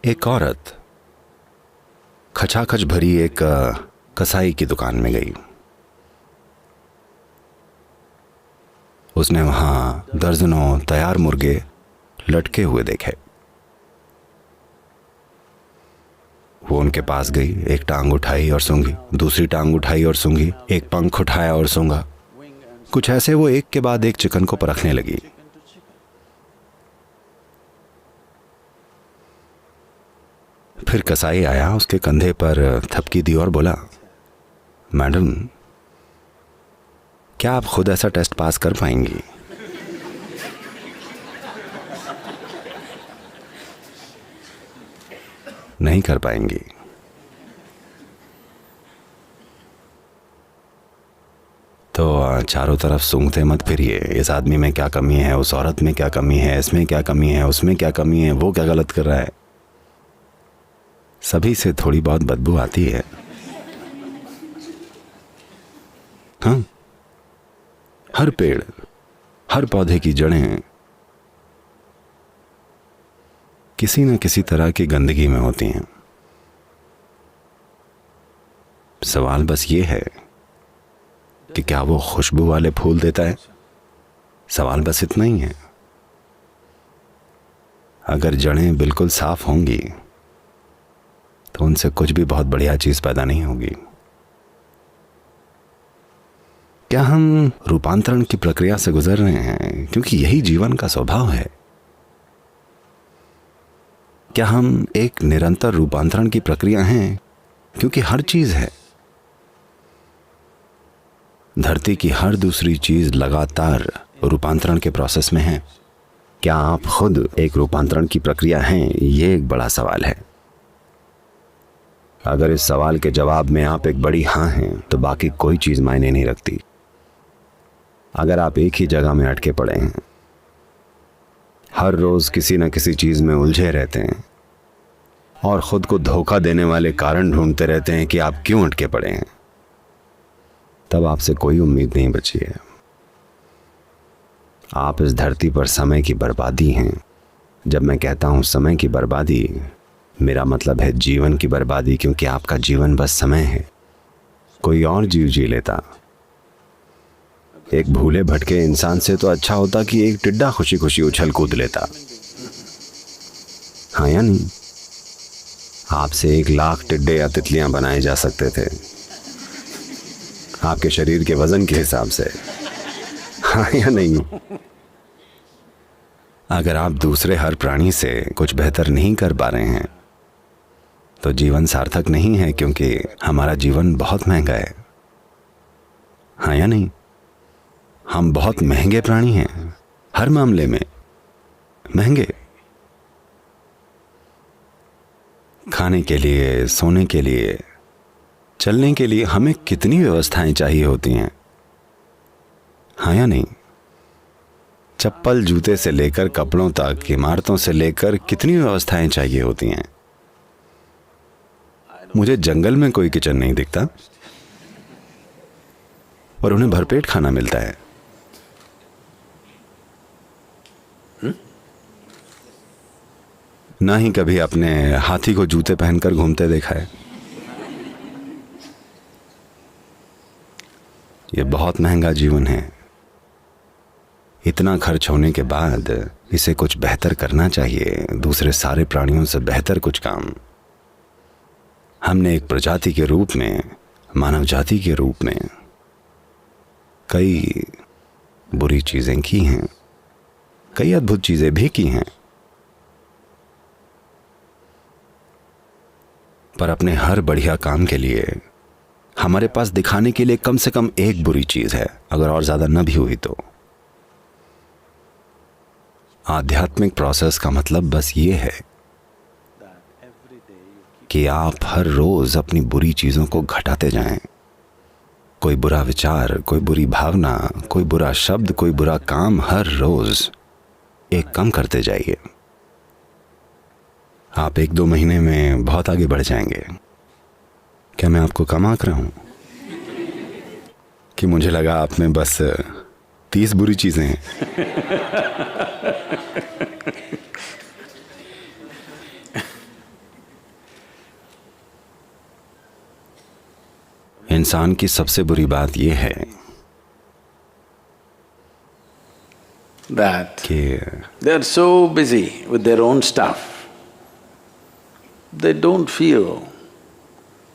एक औरत खचाखच भरी एक कसाई की दुकान में गई। उसने वहां दर्जनों तैयार मुर्गे लटके हुए देखे। वो उनके पास गई, एक टांग उठाई और सूंघी, दूसरी टांग उठाई और सूंघी, एक पंख उठाया और सूंघा। कुछ ऐसे वो एक के बाद एक चिकन को परखने लगी। फिर कसाई आया, उसके कंधे पर थपकी दी और बोला, मैडम, क्या आप खुद ऐसा टेस्ट पास कर पाएंगी? नहीं कर पाएंगी। तो चारों तरफ सूंघते मत फिरिए। इस आदमी में क्या कमी है, उस औरत में क्या कमी है, इसमें क्या कमी है, उसमें क्या कमी है, वो क्या गलत कर रहा है। सभी से थोड़ी बहुत बदबू आती है। हाँ, हर पेड़, हर पौधे की जड़ें किसी न किसी तरह की गंदगी में होती हैं। सवाल बस ये है कि क्या वो खुशबू वाले फूल देता है? सवाल बस इतना ही है। अगर जड़ें बिल्कुल साफ होंगी तो उनसे कुछ भी बहुत बढ़िया चीज पैदा नहीं होगी। क्या हम रूपांतरण की प्रक्रिया से गुजर रहे हैं क्योंकि यही जीवन का स्वभाव है? क्या हम एक निरंतर रूपांतरण की प्रक्रिया हैं क्योंकि हर चीज है? धरती की हर दूसरी चीज लगातार रूपांतरण के प्रोसेस में है। क्या आप खुद एक रूपांतरण की प्रक्रिया हैं? ये एक बड़ा सवाल है। अगर इस सवाल के जवाब में आप एक बड़ी हाँ हैं तो बाकी कोई चीज मायने नहीं रखती। अगर आप एक ही जगह में अटके पड़े हैं, हर रोज किसी न किसी चीज में उलझे रहते हैं और खुद को धोखा देने वाले कारण ढूंढते रहते हैं कि आप क्यों अटके पड़े हैं, तब आपसे कोई उम्मीद नहीं बची है। आप इस धरती पर समय की बर्बादी हैं। जब मैं कहता हूं समय की बर्बादी, मेरा मतलब है जीवन की बर्बादी, क्योंकि आपका जीवन बस समय है। कोई और जीव जी लेता। एक भूले भटके इंसान से तो अच्छा होता कि एक टिड्डा खुशी खुशी उछल कूद लेता। हाँ या नहीं? आपसे 1,00,000 टिड्डे या तितलियां बनाए जा सकते थे आपके शरीर के वजन के हिसाब से। हाँ या नहीं? अगर आप दूसरे हर प्राणी से कुछ बेहतर नहीं कर पा रहे हैं तो जीवन सार्थक नहीं है, क्योंकि हमारा जीवन बहुत महंगा है। हाँ या नहीं? हम बहुत महंगे प्राणी हैं, हर मामले में महंगे। खाने के लिए, सोने के लिए, चलने के लिए हमें कितनी व्यवस्थाएं चाहिए होती हैं। हाँ या नहीं? चप्पल जूते से लेकर कपड़ों तक, इमारतों से लेकर कितनी व्यवस्थाएं चाहिए होती हैं। मुझे जंगल में कोई किचन नहीं दिखता और उन्हें भरपेट खाना मिलता है। ना ही कभी अपने हाथी को जूते पहनकर घूमते देखा है। यह बहुत महंगा जीवन है। इतना खर्च होने के बाद इसे कुछ बेहतर करना चाहिए, दूसरे सारे प्राणियों से बेहतर कुछ काम। हमने एक प्रजाति के रूप में, मानव जाति के रूप में कई बुरी चीजें की हैं, कई अद्भुत चीजें भी की हैं, पर अपने हर बढ़िया काम के लिए हमारे पास दिखाने के लिए कम से कम एक बुरी चीज है, अगर और ज्यादा न भी हुई तो। आध्यात्मिक प्रोसेस का मतलब बस ये है कि आप हर रोज अपनी बुरी चीजों को घटाते जाएं। कोई बुरा विचार, कोई बुरी भावना, कोई बुरा शब्द, कोई बुरा काम, हर रोज एक कम करते जाइए। आप 1-2 महीने में बहुत आगे बढ़ जाएंगे। क्या मैं आपको कम आंक रहा हूं? कि मुझे लगा आप में बस 30 बुरी चीजें हैं। इंसान की सबसे बुरी बात यह है that कि they are so busy with their own stuff, they don't feel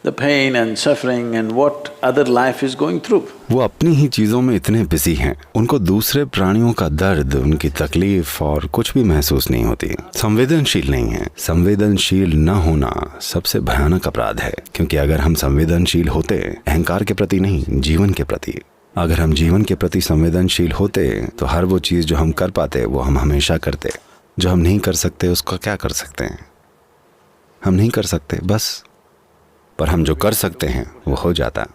the pain and suffering and what other life is going through. वो अपनी ही चीजों में इतने बिजी हैं, उनको दूसरे प्राणियों का दर्द, उनकी तकलीफ और कुछ भी महसूस नहीं होती। संवेदनशील नहीं है। संवेदनशील न होना सबसे भयानक अपराध है, क्योंकि अगर हम संवेदनशील होते अहंकार के प्रति नहीं, जीवन के प्रति, अगर हम जीवन के प्रति संवेदनशील होते तो हर वो चीज जो हम कर पाते वो हम हमेशा करते। जो हम नहीं कर सकते उसका क्या कर सकते हैं? हम नहीं कर सकते बस, पर हम जो कर सकते हैं वो हो जाता।